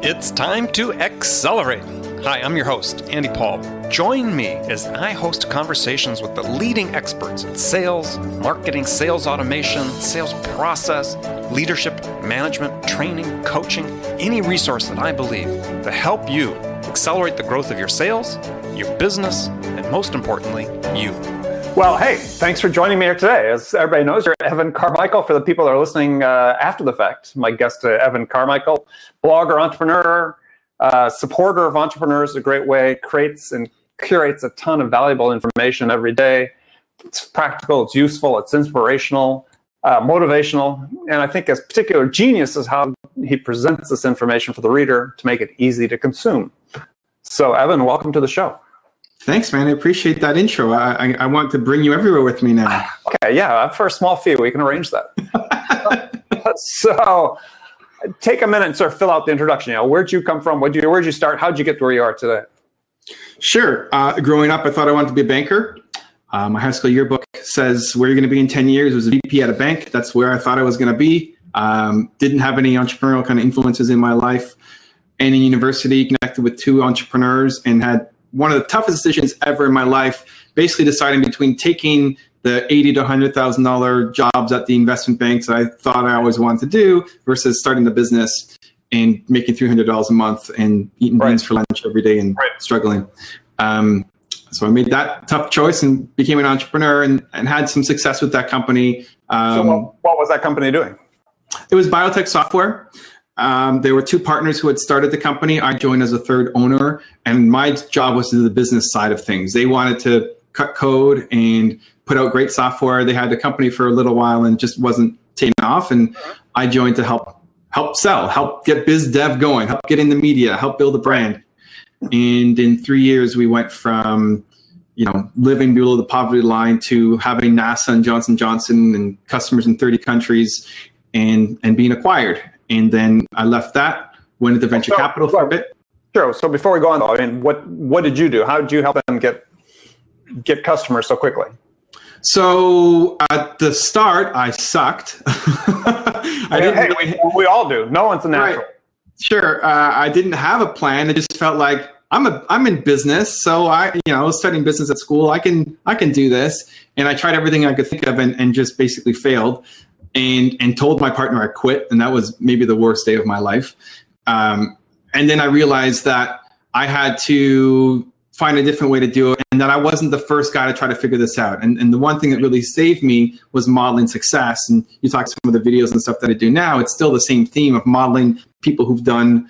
It's time to accelerate. Hi, I'm your host, Andy Paul. Join me as I host conversations with the leading experts in sales, marketing, sales automation, sales process, leadership, management, training, coaching, any resource that I believe to help you accelerate the growth of your sales, your business, and most importantly, you. Well, hey, thanks for joining me here today. As everybody knows, you're Evan Carmichael. For the people that are listening after the fact, my guest, Evan Carmichael, blogger, entrepreneur, supporter of entrepreneurs, a great way, creates and curates a ton of valuable information every day. It's practical, it's useful, it's inspirational, motivational, and I think his particular genius is how he presents this information for the reader to make it easy to consume. So, Evan, welcome to the show. Thanks, man. I appreciate that intro. I want to bring you everywhere with me now. Okay, yeah, for a small fee, we can arrange that. So, take a minute and sort of fill out the introduction. You know, where'd you come from? Where'd you start? How'd you get to where you are today? Sure. Growing up, I thought I wanted to be a banker. My high school yearbook says where you're going to be in 10 years. It was a VP at a bank. That's where I thought I was going to be. Didn't have any entrepreneurial kind of influences in my life. And in university, connected with two entrepreneurs and had one of the toughest decisions ever in my life, basically deciding between taking the $80,000 to $100,000 jobs at the investment banks that I thought I always wanted to do versus starting the business and making $300 a month and eating beans for lunch every day and struggling. So I made that tough choice and became an entrepreneur and had some success with that company. So what was that company doing? It was biotech software. There were two partners who had started the company. I joined as a third owner, and my job was to do the business side of things. They wanted to cut code and put out great software. They had the company for a little while and just wasn't taking off. And I joined to help sell, help get biz dev going, help get in the media, help build a brand. And in 3 years, we went from, living below the poverty line to having NASA and Johnson & Johnson and customers in 30 countries and being acquired. And then I left that, went into venture capital for a bit. Sure. So before we go on, though, I mean, what did you do? How did you help them get customers so quickly? So at the start, I sucked. We all do. No one's a natural. Right. Sure. I didn't have a plan. I just felt like I'm in business, so I was studying business at school. I can do this, and I tried everything I could think of and just basically failed. And told my partner I quit, and that was maybe the worst day of my life. And then I realized that I had to find a different way to do it, and that I wasn't the first guy to try to figure this out. And the one thing that really saved me was modeling success. And you talk some of the videos and stuff that I do now, it's still the same theme of modeling people who've done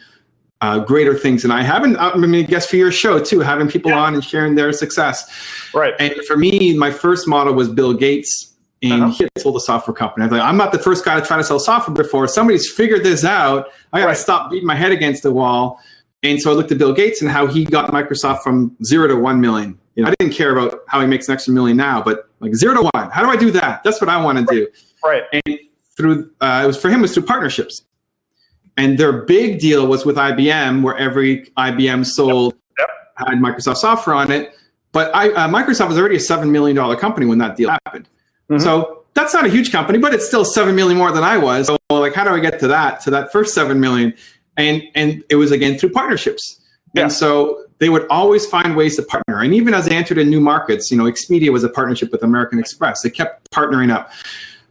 greater things than I have. And I mean, I guess for your show too, having people on and sharing their success. Right. And for me, my first model was Bill Gates. And he had sold a software company. I was like, I'm not the first guy to try to sell software before. Somebody's figured this out. I got to stop beating my head against the wall. And so I looked at Bill Gates and how he got Microsoft from 0 to 1 million. I didn't care about how he makes an extra million now, but like 0 to 1. How do I do that? That's what I want to do. Right. And through it was through partnerships. And their big deal was with IBM, where every IBM sold had Microsoft software on it. But Microsoft was already a $7 million company when that deal happened. Mm-hmm. So that's not a huge company, but it's still 7 million more than I was. So like, how do I get to that first 7 million? And it was again through partnerships. Yeah. And so they would always find ways to partner. And even as they entered in new markets, Expedia was a partnership with American Express. They kept partnering up.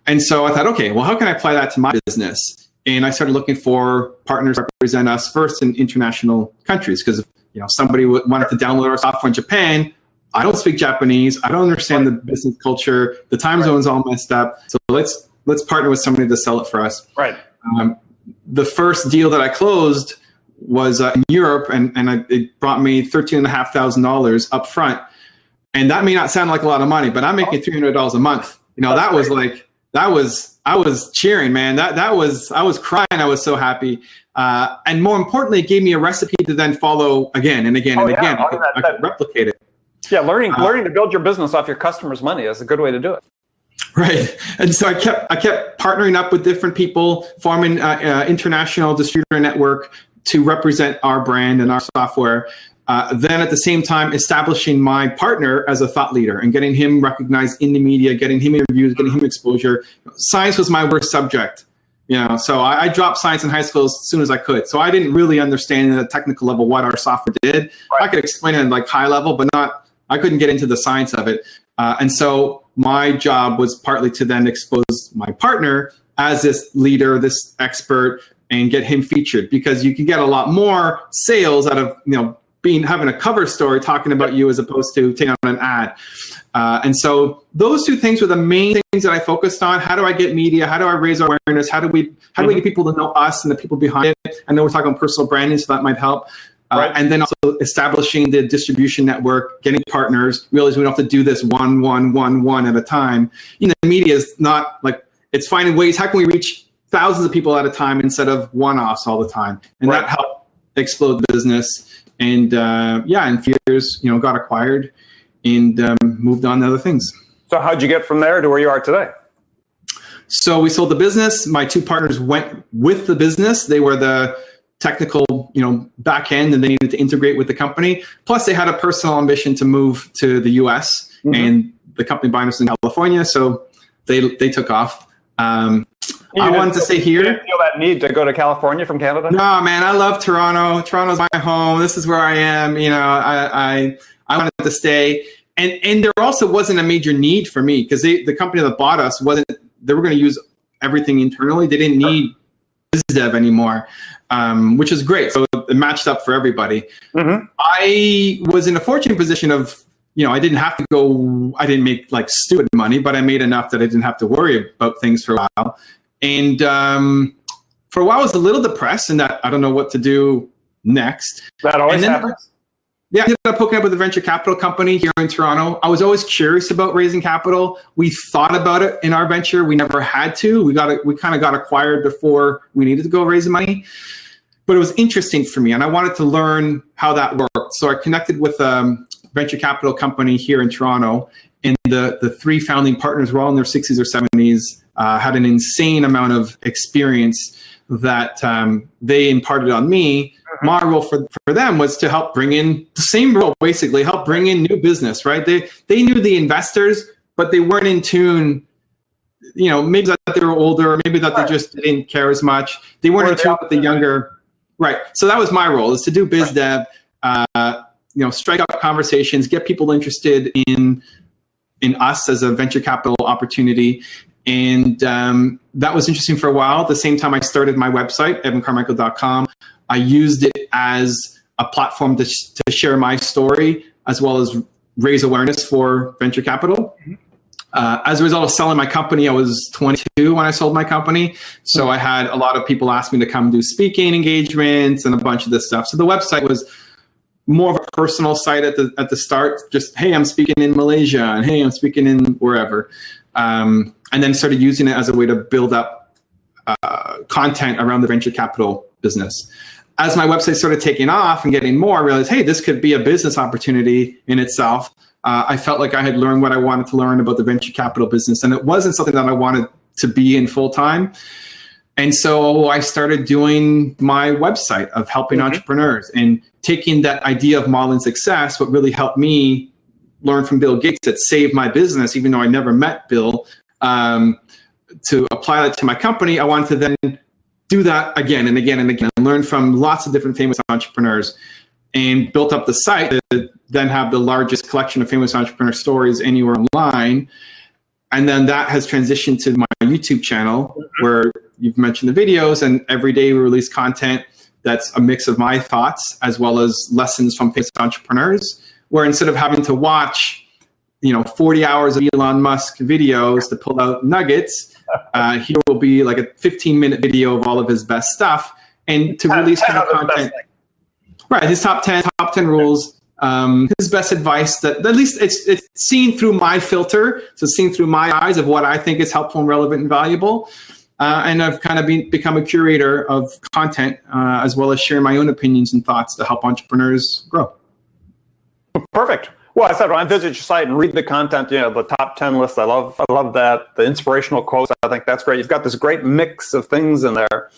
And so I thought, okay, well, how can I apply that to my business? And I started looking for partners to represent us first in international countries. Because somebody wanted to download our software in Japan, I don't speak Japanese. I don't understand the business culture. The time zone's all messed up. So let's partner with somebody to sell it for us. Right. The first deal that I closed was in Europe, and it brought me $13,500 up front. And that may not sound like a lot of money, but I'm making $300 a month. That was like I was cheering, man. I was crying. I was so happy. And more importantly, it gave me a recipe to then follow again and again and again. I could replicate it. Yeah, learning to build your business off your customers' money is a good way to do it. Right, and so I kept partnering up with different people, forming international distributor network to represent our brand and our software. Then at the same time, establishing my partner as a thought leader and getting him recognized in the media, getting him interviews, getting him exposure. Science was my worst subject. So I dropped science in high school as soon as I could. So I didn't really understand at a technical level what our software did. Right. I could explain it at like high level, but I couldn't get into the science of it. And so my job was partly to then expose my partner as this leader, this expert, and get him featured, because you can get a lot more sales out of, having a cover story talking about you as opposed to taking on an ad. And so those two things were the main things that I focused on. How do I get media? How do I raise awareness? How do we get people to know us and the people behind it? I know we're talking about personal branding, so that might help. Right. And then also establishing the distribution network, getting partners, realizing we don't have to do this one at a time. The media is not like, it's finding ways, how can we reach thousands of people at a time instead of one-offs all the time? And that helped explode the business. And in 4 years, got acquired and moved on to other things. So how'd you get from there to where you are today? So we sold the business. My two partners went with the business. They were the technical, back end, and they needed to integrate with the company. Plus, they had a personal ambition to move to the U.S. And the company buying us in California, so they took off. I wanted to stay here. You didn't feel that need to go to California from Canada? No, man, I love Toronto. Toronto's my home. This is where I am. I wanted to stay. And there also wasn't a major need for me, because the company that bought us they were going to use everything internally. They didn't need biz dev anymore, which is great. So it matched up for everybody. Mm-hmm. I was in a fortunate position of, I didn't have to go, I didn't make like stupid money, but I made enough that I didn't have to worry about things for a while. And for a while I was a little depressed in that I don't know what to do next. That always happens. Yeah, I ended up hooking up with a venture capital company here in Toronto. I was always curious about raising capital. We thought about it in our venture. We never had to. We kind of got acquired before we needed to go raise the money. But it was interesting for me, and I wanted to learn how that worked. So I connected with a venture capital company here in Toronto, and the three founding partners were all in their 60s or 70s, had an insane amount of experience that they imparted on me. My role for them was to help bring in the same role, basically, help bring in new business, right? They knew the investors, but they weren't in tune, maybe that they were older, or maybe that they just didn't care as much. They weren't in tune with the younger, right? So that was my role, is to do biz dev, strike up conversations, get people interested in us as a venture capital opportunity. And that was interesting for a while. At the same time, I started my website, evancarmichael.com. I used it as a platform to share my story, as well as raise awareness for venture capital. As a result of selling my company, I was 22 when I sold my company. So I had a lot of people ask me to come do speaking engagements and a bunch of this stuff. So the website was more of a personal site at the start. Just, hey, I'm speaking in Malaysia, and hey, I'm speaking in wherever. And then started using it as a way to build up content around the venture capital business. As my website started taking off and getting more, I realized, hey, this could be a business opportunity in itself. I felt like I had learned what I wanted to learn about the venture capital business, and it wasn't something that I wanted to be in full time. And so I started doing my website of helping entrepreneurs and taking that idea of modeling success, what really helped me learn from Bill Gates that saved my business, even though I never met Bill, to apply that to my company. I wanted to then do that again and again and again, and learn from lots of different famous entrepreneurs, and built up the site to then have the largest collection of famous entrepreneur stories anywhere online. And then that has transitioned to my YouTube channel, where you've mentioned the videos, and every day we release content that's a mix of my thoughts as well as lessons from famous entrepreneurs, where instead of having to watch 40 hours of Elon Musk videos to pull out nuggets, here will be like a 15-minute video of all of his best stuff, and to release kind of content. Right, his top 10 rules, his best advice, that at least it's seen through my filter, so seen through my eyes of what I think is helpful and relevant and valuable. And I've kind of become a curator of content, as well as share my own opinions and thoughts to help entrepreneurs grow. Perfect. Well, I said, when I visit your site and read the content, the top 10 list, I love that. The inspirational quotes, I think that's great. You've got this great mix of things in there.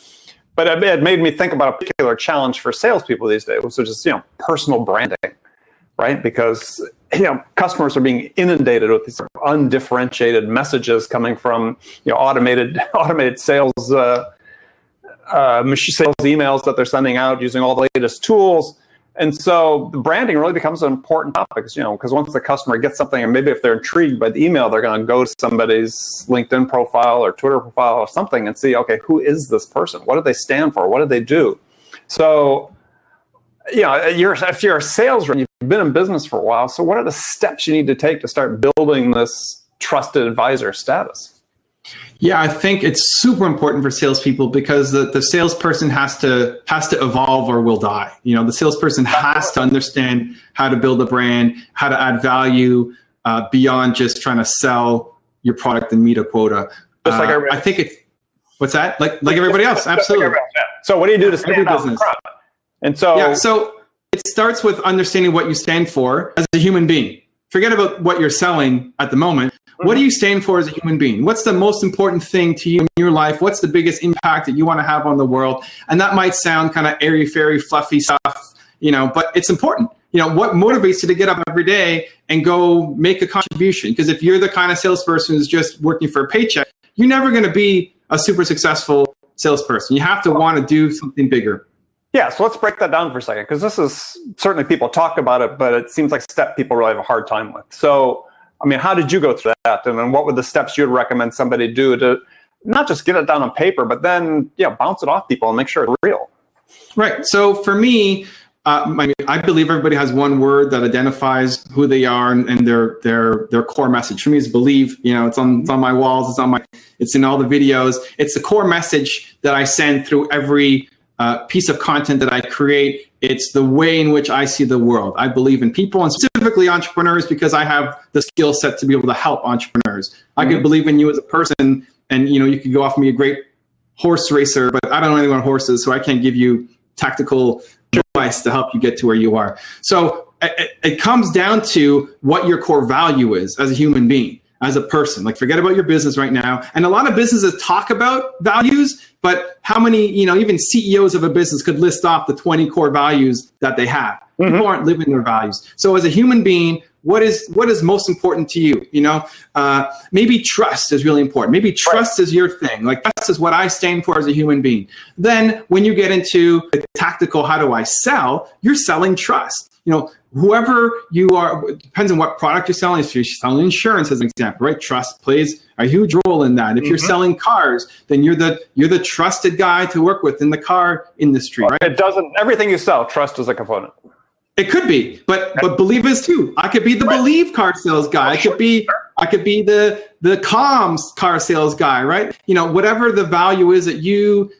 But it made me think about a particular challenge for salespeople these days, which is, personal branding, right? Because, customers are being inundated with these undifferentiated messages coming from, automated sales sales emails that they're sending out using all the latest tools. And so the branding really becomes an important topic, because once the customer gets something, and maybe if they're intrigued by the email, they're going to go to somebody's LinkedIn profile or Twitter profile or something and see, okay, who is this person? What do they stand for? What do they do? So, if you're a sales rep, you've been in business for a while. So what are the steps you need to take to start building this trusted advisor status? Yeah, I think it's super important for salespeople because the salesperson has to evolve or will die. The salesperson has to understand how to build a brand, how to add value beyond just trying to sell your product and meet a quota. Just like I think it's what's that? Like everybody else, absolutely. Like everybody else, yeah. So what do you do to stand out in front? And so so it starts with understanding what you stand for as a human being. Forget about what you're selling at the moment. What do you stand for as a human being? What's the most important thing to you in your life? What's the biggest impact that you want to have on the world? And that might sound kind of airy-fairy, fluffy stuff, but it's important. What motivates you to get up every day and go make a contribution? Because if you're the kind of salesperson who's just working for a paycheck, you're never going to be a super successful salesperson. You have to want to do something bigger. Yeah, so let's break that down for a second, because this is certainly people talk about it, but it seems like a step people really have a hard time with. So, how did you go through that? And then what were the steps you'd recommend somebody do to not just get it down on paper, but then bounce it off people and make sure it's real? Right. So for me, I believe everybody has one word that identifies who they are and their core message. For me, is believe. It's on my walls. It's in all the videos. It's the core message that I send through every piece of content that I create. It's the way in which I see the world. I believe in people, and specifically entrepreneurs, because I have the skill set to be able to help entrepreneurs. I could believe in you as a person, and you could go off me a great horse racer, but I don't know anything about horses, so I can't give you tactical advice to help you get to where you are. So it comes down to what your core value is as a human being, as a person. Like, forget about your business right now. And a lot of businesses talk about values, but how many, even CEOs of a business could list off the 20 core values that they have? People aren't living their values. So as a human being, what is most important to you? Maybe trust is really important. Maybe trust is your thing. Like, trust is what I stand for as a human being. Then when you get into the tactical, how do I sell? You're selling trust. Whoever you are, depends on what product you're selling. If you're selling insurance, as an example, right? Trust plays a huge role in that. If you're selling cars, then you're the trusted guy to work with in the car industry, right? It doesn't. Everything you sell, trust is a component. It could be, but believe is too. I could be the believe car sales guy. I could be the comms car sales guy, right? Whatever the value is that you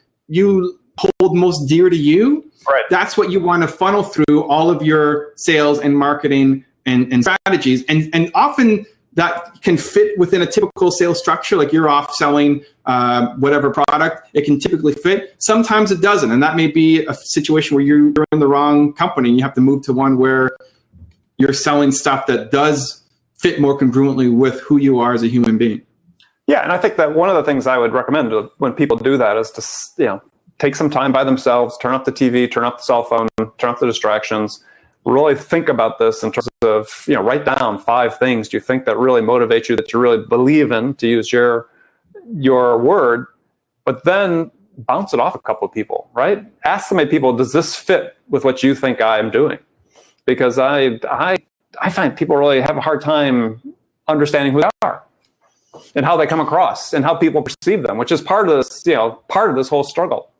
hold most dear to you. Right. That's what you want to funnel through all of your sales and marketing and strategies. And often that can fit within a typical sales structure. Like, you're off selling whatever product, it can typically fit. Sometimes it doesn't. And that may be a situation where you're in the wrong company. You have to move to one where you're selling stuff that does fit more congruently with who you are as a human being. Yeah, and I think that one of the things I would recommend when people do that is to, take some time by themselves, turn off the TV, turn off the cell phone, turn off the distractions, really think about this in terms of, write down 5 things you think that really motivate you, that you really believe in, to use your word, but then bounce it off a couple of people, right? Ask so many people, does this fit with what you think I'm doing? Because I find people really have a hard time understanding who they are and how they come across and how people perceive them, which is part of this whole struggle.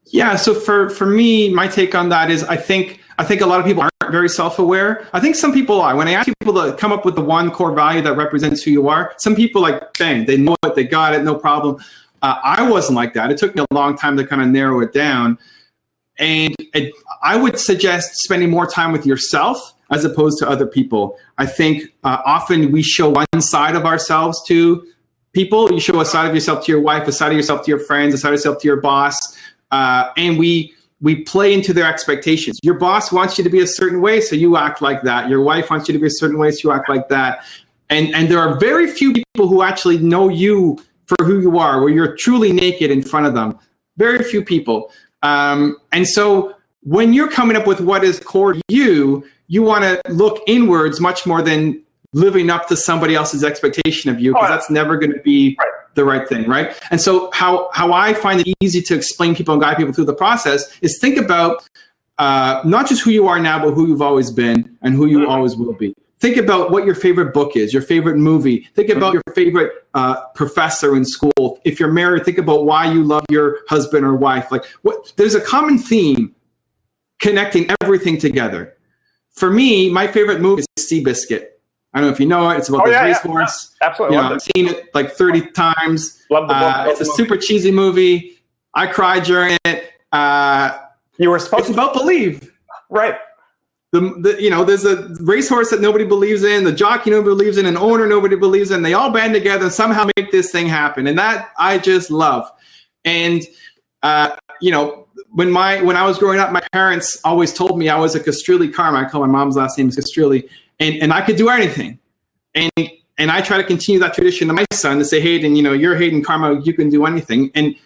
Yeah, so for me, my take on that is I think a lot of people aren't very self-aware. I think some people are. When I ask people to come up with the one core value that represents who you are, some people bang, they know it, they got it, no problem. I wasn't like that. It took me a long time to kind of narrow it down. And I would suggest spending more time with yourself as opposed to other people. I think often we show one side of ourselves to people. You show a side of yourself to your wife, a side of yourself to your friends, a side of yourself to your boss. And we play into their expectations. Your boss wants you to be a certain way, so you act like that. Your wife wants you to be a certain way, so you act like that. And there are very few people who actually know you for who you are, where you're truly naked in front of them. Very few people. And so when you're coming up with what is core to you, you want to look inwards much more than living up to somebody else's expectation of you, because that's never going to be the right thing, right? And so how I find it easy to explain people and guide people through the process is think about not just who you are now, but who you've always been and who you always will be. Think about what your favorite book is, your favorite movie. Think about your favorite professor in school. If you're married, think about why you love your husband or wife. Like, there's a common theme connecting everything together. For me, my favorite movie is Seabiscuit. I don't know if you know it. It's about this racehorse. Yeah. Absolutely. I've seen it like 30 times. Love the book. It's a super cheesy movie. I cried during it. You were supposed It's about belief. Right. There's a racehorse that nobody believes in, the jockey nobody believes in, an owner nobody believes in. They all band together and somehow make this thing happen. And that I just love. And, when I was growing up, my parents always told me I was a Castrilli Carmichael. My mom's last name is Castrilli. And I could do anything. And I try to continue that tradition to my son to say, Hayden, you're Hayden Carmichael, you can do anything. And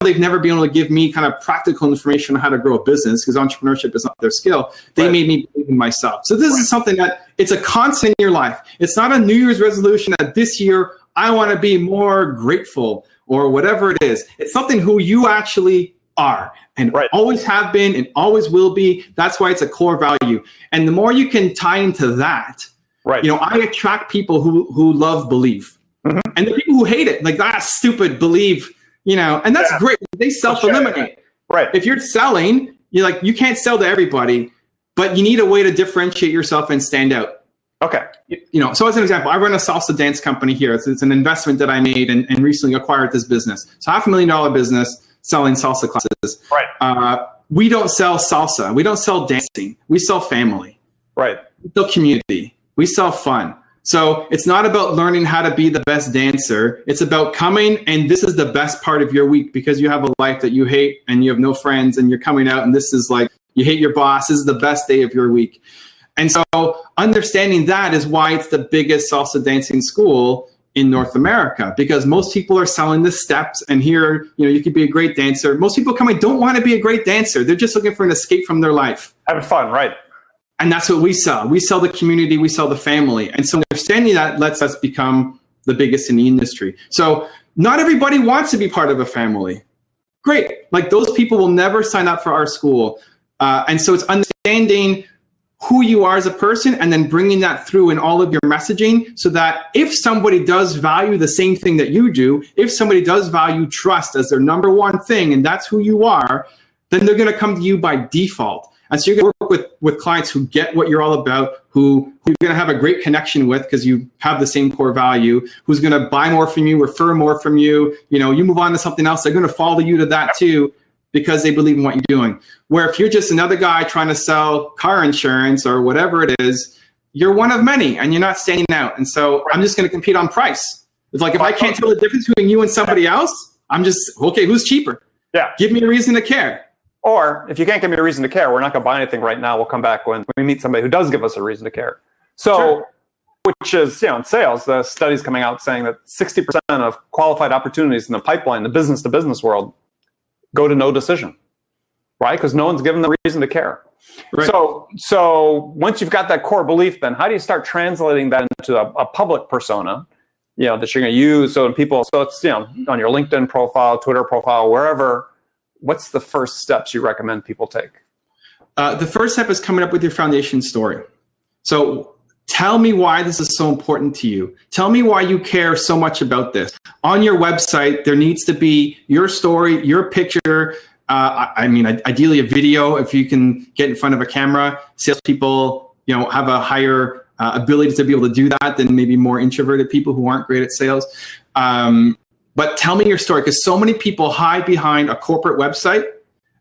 they've never been able to give me kind of practical information on how to grow a business because entrepreneurship is not their skill. They made me believe in myself. So this is something that it's a constant in your life. It's not a New Year's resolution that this year I want to be more grateful or whatever it is. It's something who you actually are and always have been and always will be. That's why it's a core value. And the more you can tie into that, I attract people who love belief. Mm-hmm. And the people who hate it, like that stupid believe, and that's great. They self-eliminate. Right. If you're selling, you can't sell to everybody, but you need a way to differentiate yourself and stand out. Okay. So as an example, I run a salsa dance company here. It's an investment that I made and recently acquired this business. So $500,000 business selling salsa classes. Right. We don't sell salsa. We don't sell dancing. We sell family. Right. We sell community. We sell fun. So it's not about learning how to be the best dancer. It's about coming, and this is the best part of your week because you have a life that you hate and you have no friends and you're coming out and this is like, you hate your boss. This is the best day of your week. And so understanding that is why it's the biggest salsa dancing school in North America, because most people are selling the steps and here, you could be a great dancer. Most people coming don't want to be a great dancer. They're just looking for an escape from their life. Having fun, right? And that's what we sell. We sell the community, we sell the family. And so understanding that lets us become the biggest in the industry. So not everybody wants to be part of a family. Great. Like those people will never sign up for our school. And so it's understanding who you are as a person and then bringing that through in all of your messaging so that if somebody does value the same thing that you do, if somebody does value trust as their number one thing, and that's who you are, then they're going to come to you by default. And so you're going to work with clients who get what you're all about, who you're going to have a great connection with because you have the same core value, who's going to buy more from you, refer more from you. You move on to something else, they're going to follow you to that too because they believe in what you're doing. Where if you're just another guy trying to sell car insurance or whatever it is, you're one of many and you're not standing out. And so I'm just going to compete on price. It's like if I can't tell the difference between you and somebody else, I'm just, okay, who's cheaper? Yeah. Give me a reason to care. Or if you can't give me a reason to care, we're not going to buy anything right now. We'll come back when we meet somebody who does give us a reason to care. So, which is, in sales, the studies coming out saying that 60% of qualified opportunities in the pipeline, the business to business world, go to no decision, right? Because no one's given the reason to care. Right. So once you've got that core belief, then how do you start translating that into a public persona, that you're going to use? So it's, on your LinkedIn profile, Twitter profile, wherever. What's the first steps you recommend people take? The first step is coming up with your foundation story. So tell me why this is so important to you. Tell me why you care so much about this. On your website, there needs to be your story, your picture. Ideally a video if you can get in front of a camera. Salespeople, have a higher ability to be able to do that than maybe more introverted people who aren't great at sales. But tell me your story, because so many people hide behind a corporate website.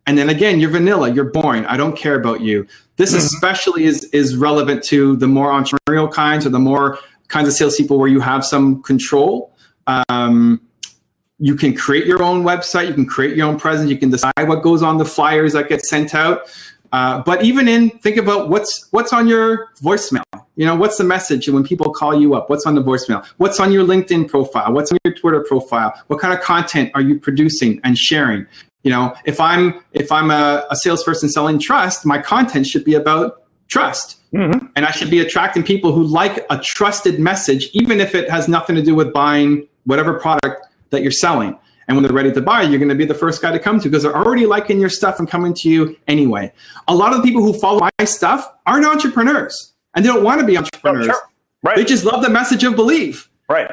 And then again, you're vanilla, you're boring. I don't care about you. This especially is relevant to the more entrepreneurial kinds or the more kinds of salespeople where you have some control. You can create your own website. You can create your own presence. You can decide what goes on the flyers that get sent out. But even think about what's on your voicemail. What's the message when people call you up? What's on the voicemail? What's on your LinkedIn profile? What's on your Twitter profile? What kind of content are you producing and sharing? If I'm a salesperson selling trust, my content should be about trust. Mm-hmm. And I should be attracting people who like a trusted message, even if it has nothing to do with buying whatever product that you're selling. And when they're ready to buy, you're going to be the first guy to come to because they're already liking your stuff and coming to you anyway. A lot of the people who follow my stuff aren't entrepreneurs and they don't want to be entrepreneurs. Oh, sure. Right. They just love the message of belief. Right.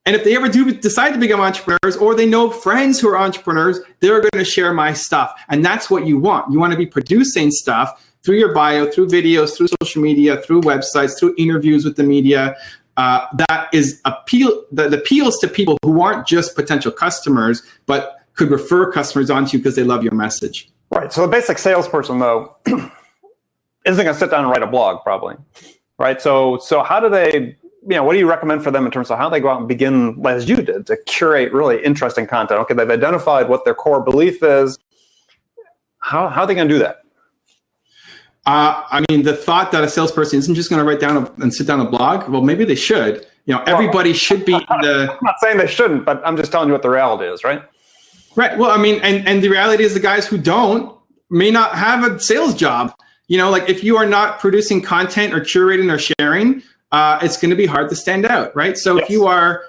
And if they ever do decide to become entrepreneurs or they know friends who are entrepreneurs, they're going to share my stuff. And that's what you want. You want to be producing stuff through your bio, through videos, through social media, through websites, through interviews with the media. That appeals to people who aren't just potential customers, but could refer customers onto you because they love your message. Right. So the basic salesperson, though, isn't going to sit down and write a blog, probably. Right. So how do they, what do you recommend for them in terms of how they go out and begin, as you did, to curate really interesting content? Okay, they've identified what their core belief is. How are they going to do that? I mean, the thought that a salesperson isn't just going to write down and sit down a blog, well, maybe they should. Everybody should be I'm not saying they shouldn't, but I'm just telling you what the reality is, right? Right. Well, I mean, and the reality is the guys who don't may not have a sales job. Like if you are not producing content or curating or sharing, it's going to be hard to stand out, right? So If you are,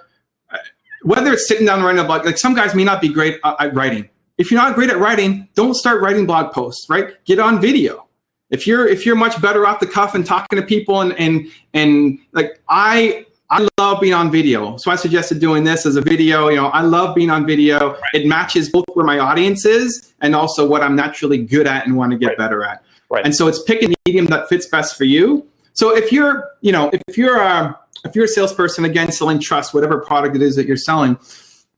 whether it's sitting down and writing a blog, like some guys may not be great at writing. If you're not great at writing, don't start writing blog posts, right? Get on video. If you're much better off the cuff and talking to people and like I love being on video. So I suggested doing this as a video. I love being on video. Right. It matches both where my audience is and also what I'm naturally good at and want to get better at. Right. And so it's pick a medium that fits best for you. So if you're a salesperson, again, selling trust, whatever product it is that you're selling,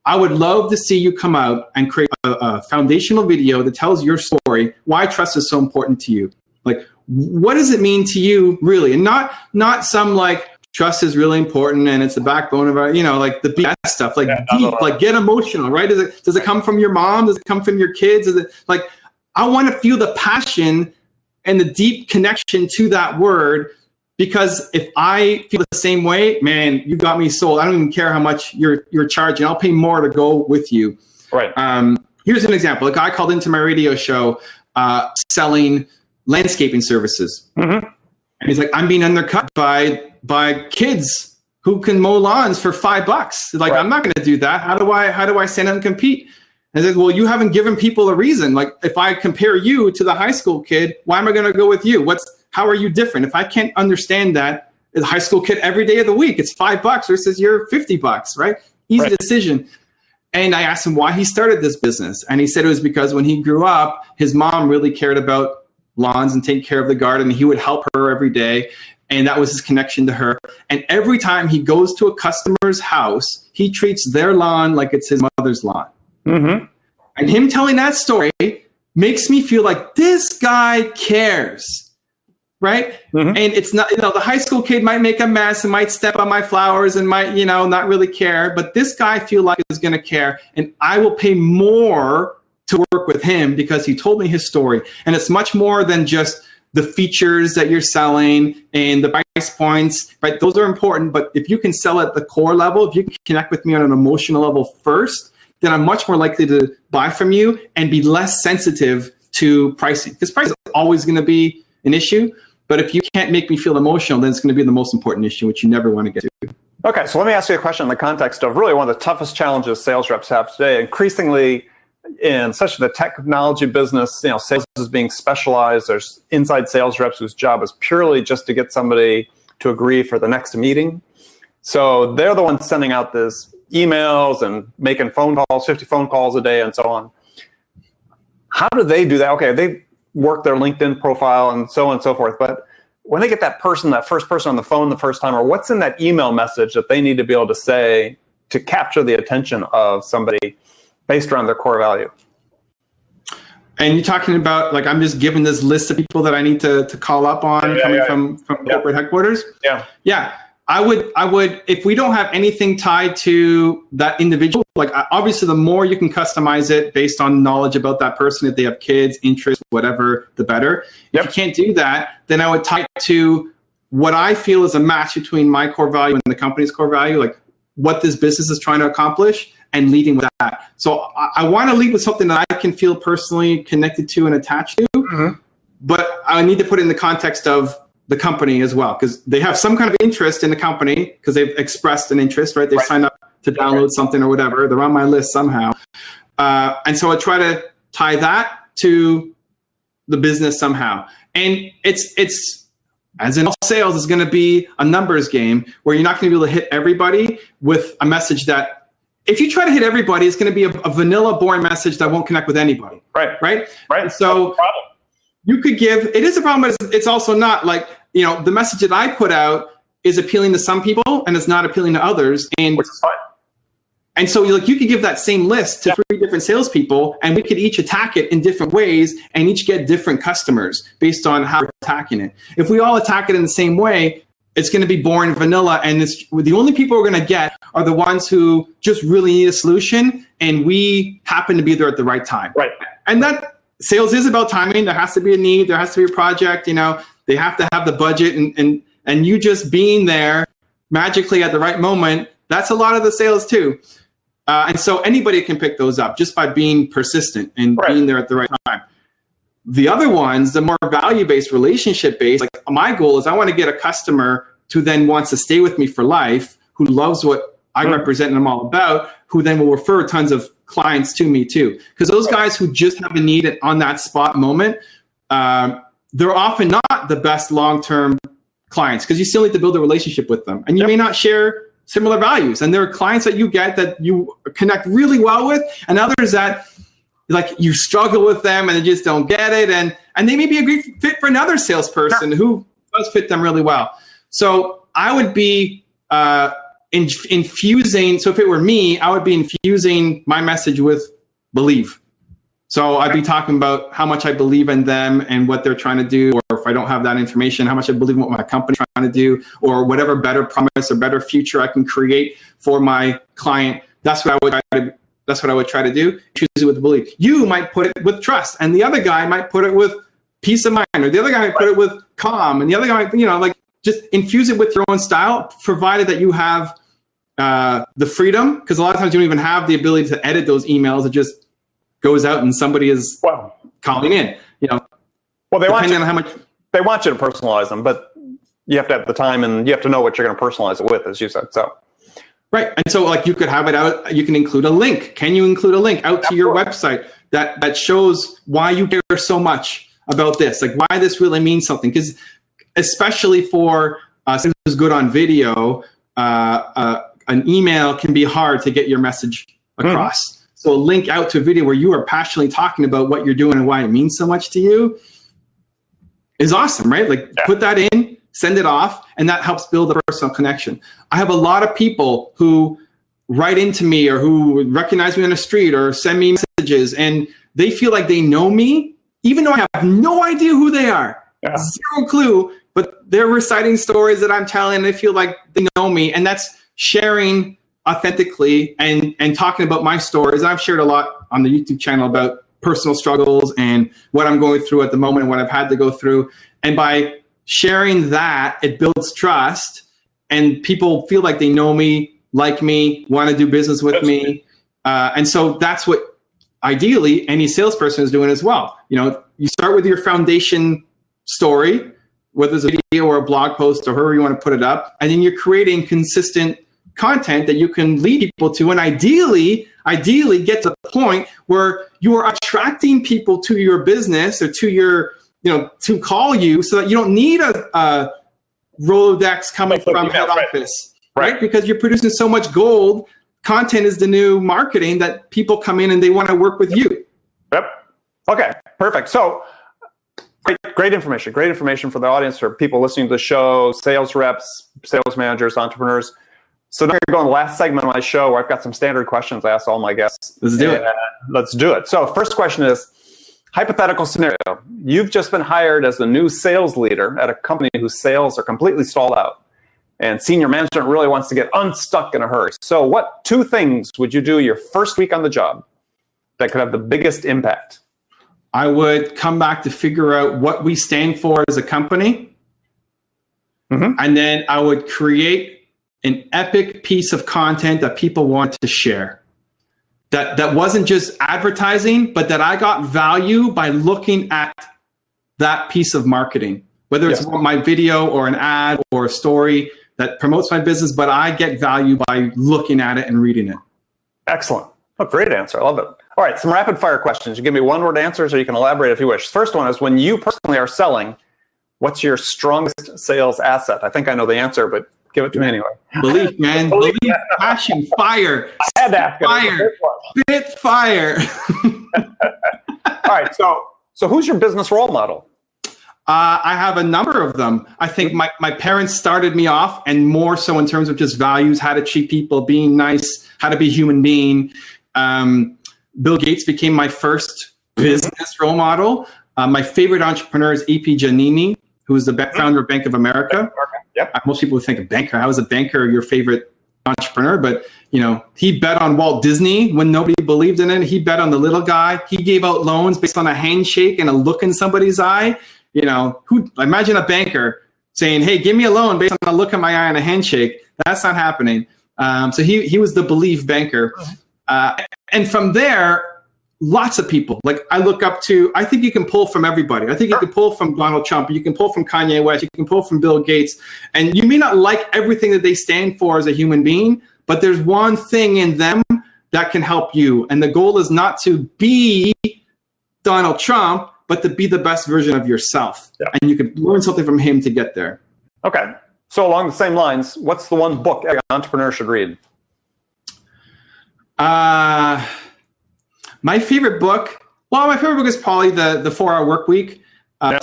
I would love to see you come out and create a foundational video that tells your story, why trust is so important to you. Like, what does it mean to you, really? And not some like trust is really important and it's the backbone of our, like the BS stuff, like deep, like get emotional, right? Does it come from your mom? Does it come from your kids? Is it like, I want to feel the passion and the deep connection to that word, because if I feel the same way, man, you got me sold. I don't even care how much you're charging. I'll pay more to go with you. Right. Here's an example. A guy called into my radio show selling landscaping services. Mm-hmm. And he's like, I'm being undercut by kids who can mow lawns for $5. Like, right. I'm not going to do that. How do I stand out and compete? And I said, well, you haven't given people a reason. Like, if I compare you to the high school kid, why am I going to go with you? How are you different? If I can't understand that, the high school kid every day of the week, it's $5 versus you're $50, right? Easy decision. And I asked him why he started this business. And he said it was because when he grew up, his mom really cared about lawns and take care of the garden. He would help her every day. And that was his connection to her. And every time he goes to a customer's house, he treats their lawn like it's his mother's lawn. Mm-hmm. And him telling that story makes me feel like this guy cares, right? Mm-hmm. And it's not, the high school kid might make a mess and might step on my flowers and might, not really care. But this guy I feel like is going to care. And I will pay more to work with him because he told me his story. And it's much more than just the features that you're selling and the price points, right? Those are important. But if you can sell at the core level, if you can connect with me on an emotional level first, then I'm much more likely to buy from you and be less sensitive to pricing. Because price is always going to be an issue. But if you can't make me feel emotional, then it's going to be the most important issue, which you never want to get to. Okay, so let me ask you a question in the context of really one of the toughest challenges sales reps have today. Increasingly, in such the technology business, sales is being specialized. There's inside sales reps whose job is purely just to get somebody to agree for the next meeting. So they're the ones sending out this emails and making phone calls, 50 phone calls a day and so on. How do they do that? Okay, they work their LinkedIn profile and so on and so forth. But when they get that first person on the phone the first time, or what's in that email message that they need to be able to say to capture the attention of somebody based around their core value? And you're talking about, like, I'm just giving this list of people that I need to call up on from corporate headquarters? Yeah. I would, if we don't have anything tied to that individual, like obviously the more you can customize it based on knowledge about that person, if they have kids, interests, whatever, the better. If you can't do that, then I would tie it to what I feel is a match between my core value and the company's core value, like what this business is trying to accomplish, and leading with that. So I want to lead with something that I can feel personally connected to and attached to, but I need to put it in the context of the company as well, because they have some kind of interest in the company because they've expressed an interest, right? They've signed up to download something or whatever. They're on my list somehow. And so I try to tie that to the business somehow. And it's as in all sales, is going to be a numbers game where you're not going to be able to hit everybody with a message that, if you try to hit everybody, it's going to be a vanilla, boring message that won't connect with anybody. Right. So you could give, it is a problem, but it's also not like, the message that I put out is appealing to some people and it's not appealing to others. And which is fine. And so you could give that same list to 3 different salespeople, and we could each attack it in different ways and each get different customers based on how we're attacking it. If we all attack it in the same way, it's going to be boring vanilla, and the only people we're going to get are the ones who just really need a solution, and we happen to be there at the right time. Right. And that sales is about timing. There has to be a need. There has to be a project. They have to have the budget, and you just being there magically at the right moment. That's a lot of the sales too. And so anybody can pick those up just by being persistent and being there at the right time. The other ones, the more value-based, relationship-based, like my goal is I want to get a customer who then wants to stay with me for life, who loves what I represent and I'm all about, who then will refer tons of clients to me too. Because those guys who just have a need on that spot moment, they're often not the best long-term clients because you still need to build a relationship with them. And you may not share similar values. And there are clients that you get that you connect really well with, and others that like you struggle with them and they just don't get it. And they may be a great fit for another salesperson who does fit them really well. So I would be infusing. So if it were me, I would be infusing my message with believe. So I'd be talking about how much I believe in them and what they're trying to do, or if I don't have that information, how much I believe in what my company's trying to do, or whatever better promise or better future I can create for my client. That's what I would try to do. Choose it with belief. You might put it with trust, and the other guy might put it with peace of mind, or the other guy might put it with calm, and the other guy, like just infuse it with your own style, provided that you have the freedom, because a lot of times you don't even have the ability to edit those emails. It just goes out and somebody is calling in, Well, they want you to personalize them, but you have to have the time and you have to know what you're going to personalize it with, as you said. So, right. And so like you could have it out, you can include a link. Can you include a link out to your website that shows why you care so much about this, like why this really means something? Because especially for someone who's good on video, an email can be hard to get your message across. So a link out to a video where you are passionately talking about what you're doing and why it means so much to you is awesome, right? Like put that in, send it off, and that helps build a personal connection. I have a lot of people who write into me or who recognize me on the street or send me messages, and they feel like they know me, even though I have no idea who they are. Zero clue, but they're reciting stories that I'm telling, and they feel like they know me, and that's sharing authentically and talking about my stories. I've shared a lot on the YouTube channel about personal struggles and what I'm going through at the moment and what I've had to go through. And by sharing that, it builds trust, and people feel like they know me, like me, want to do business with me. And so that's what ideally any salesperson is doing as well. You start with your foundation story, whether it's a video or a blog post or however you want to put it up, and then you're creating consistent content that you can lead people to, and ideally get to the point where you are attracting people to your business or to your, to call you, so that you don't need a Rolodex coming from head office, right? Because you're producing so much gold. Content is the new marketing that people come in and they want to work with you. Yep. Okay, perfect. So great information for the audience, for people listening to the show, sales reps, sales managers, entrepreneurs. So now we're going to the last segment of my show where I've got some standard questions I ask all my guests. Let's do it. Let's do it. So first question is, hypothetical scenario. You've just been hired as the new sales leader at a company whose sales are completely stalled out, and senior management really wants to get unstuck in a hurry. So what 2 things would you do your first week on the job that could have the biggest impact? I would come back to figure out what we stand for as a company. And then I would create an epic piece of content that people want to share. That wasn't just advertising, but that I got value by looking at that piece of marketing, whether it's my video or an ad or a story. that promotes my business, but I get value by looking at it and reading it. Excellent. Oh, great answer. I love it. All right, some rapid fire questions. You give me one-word answers or you can elaborate if you wish. First one is, when you personally are selling, what's your strongest sales asset? I think I know the answer, but give it to me anyway. Belief, man. Belief, passion, fire. I had to ask it. Fire. Spit fire. All right, so who's your business role model? I have a number of them. I think my parents started me off, and more so in terms of just values, how to treat people, being nice, how to be a human being. Bill Gates became my first business role model. My favorite entrepreneur is E.P. Giannini, who is the founder of Bank of America. Yep. Most people would think a banker. How is a banker your favorite entrepreneur? But he bet on Walt Disney when nobody believed in it. He bet on the little guy. He gave out loans based on a handshake and a look in somebody's eye. Imagine a banker saying, "Hey, give me a loan based on a look in my eye and a handshake." That's not happening. So he was the belief banker. And from there, lots of people like I look up to. I think you can pull from everybody. I think you can pull from Donald Trump. You can pull from Kanye West. You can pull from Bill Gates. And you may not like everything that they stand for as a human being, but there's one thing in them that can help you. And the goal is not to be Donald Trump, but to be the best version of yourself. Yeah. And you can learn something from him to get there. Okay. So along the same lines, what's the one book every entrepreneur should read? My favorite book is probably the 4-Hour Work Week,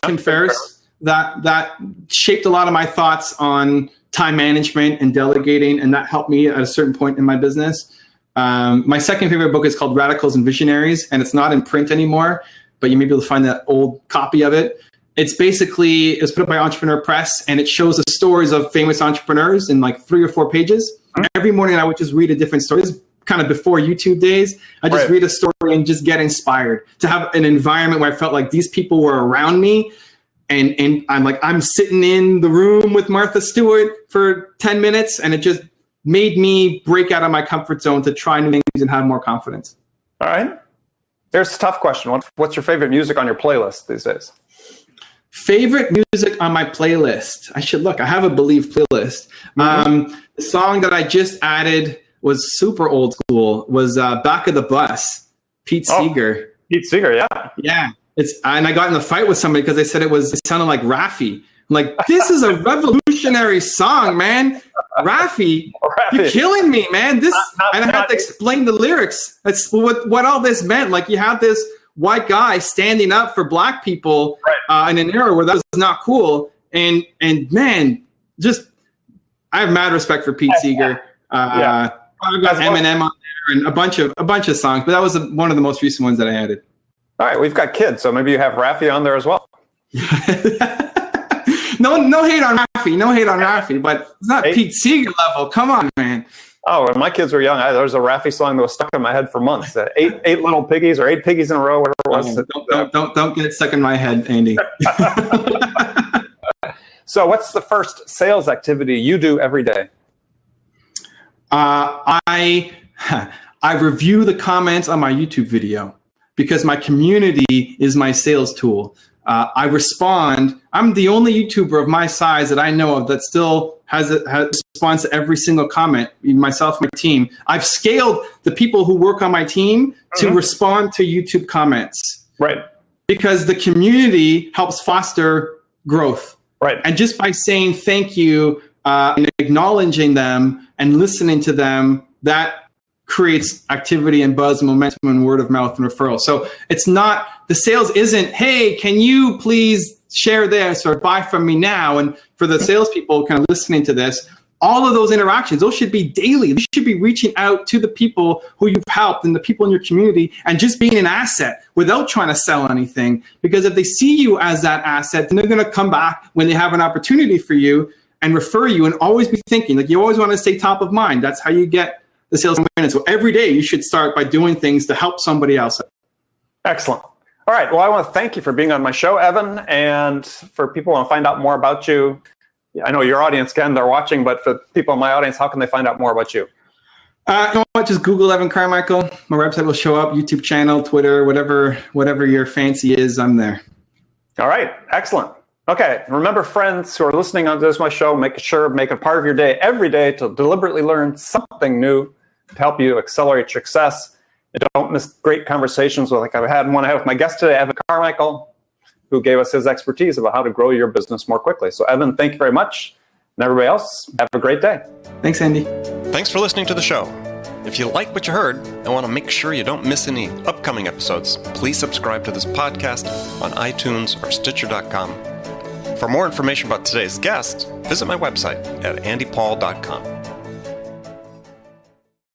Tim Ferriss. That shaped a lot of my thoughts on time management and delegating, and that helped me at a certain point in my business. My second favorite book is called Radicals and Visionaries, and it's not in print anymore, but you may be able to find that old copy of it. It was put up by Entrepreneur Press, and it shows the stories of famous entrepreneurs in like 3 or 4 pages. Mm-hmm. Every morning I would just read a different story. This is kind of before YouTube days. I just read a story and just get inspired to have an environment where I felt like these people were around me. And I'm sitting in the room with Martha Stewart for 10 minutes, and it just made me break out of my comfort zone to try new things and have more confidence. All right. Here's a tough question. What's your favorite music on your playlist these days? Favorite music on my playlist. I have a Believe playlist. Mm-hmm. The song that I just added was super old school, was Back of the Bus, Pete Seeger. Pete Seeger, yeah. Yeah. And I got in a fight with somebody because they said it sounded like Raffi. I'm like, this is a revolutionary song, man. Raffi, you're killing me, man. And I had to explain the lyrics. That's what all this meant. Like, you have this white guy standing up for black people in an era where that was not cool. And man, I have mad respect for Pete Seeger. I've got Eminem on there and a bunch of songs, but that was one of the most recent ones that I added. All right, we've got kids, so maybe you have Raffi on there as well. No hate on Raffi, but it's not Pete Seeger level. Come on, man. Oh, when my kids were young, there was a Raffi song that was stuck in my head for months. Eight little piggies or 8 piggies in a row, whatever it was. Don't get it stuck in my head, Andy. So what's the first sales activity you do every day? I review the comments on my YouTube video because my community is my sales tool. I respond. I'm the only YouTuber of my size that I know of that still has response to every single comment, myself and my team. I've scaled the people who work on my team to respond to YouTube comments. Right. Because the community helps foster growth. Right. And just by saying thank you and acknowledging them and listening to them, that creates activity and buzz and momentum and word of mouth and referral. So it's not, the sales isn't, hey, can you please share this or buy from me now? And for the salespeople kind of listening to this, all of those interactions, those should be daily. You should be reaching out to the people who you've helped and the people in your community and just being an asset without trying to sell anything. Because if they see you as that asset, then they're going to come back when they have an opportunity for you and refer you, and always be thinking. Like, you always want to stay top of mind. That's how you get the sales minutes. So every day you should start by doing things to help somebody else. Excellent. All right. Well, I want to thank you for being on my show, Evan. And for people who want to find out more about you, I know your audience can, they're watching, but for people in my audience, how can they find out more about you? You know what? Just Google Evan Carmichael. My website will show up, YouTube channel, Twitter, whatever your fancy is, I'm there. All right. Excellent. Okay, remember, friends who are listening on this my show, make it a part of your day every day to deliberately learn something new to help you accelerate success. And don't miss great conversations like I've had one I had with my guest today, Evan Carmichael, who gave us his expertise about how to grow your business more quickly. So Evan, thank you very much. And everybody else, have a great day. Thanks, Andy. Thanks for listening to the show. If you like what you heard and want to make sure you don't miss any upcoming episodes, please subscribe to this podcast on iTunes or Stitcher.com. For more information about today's guest, visit my website at andypaul.com.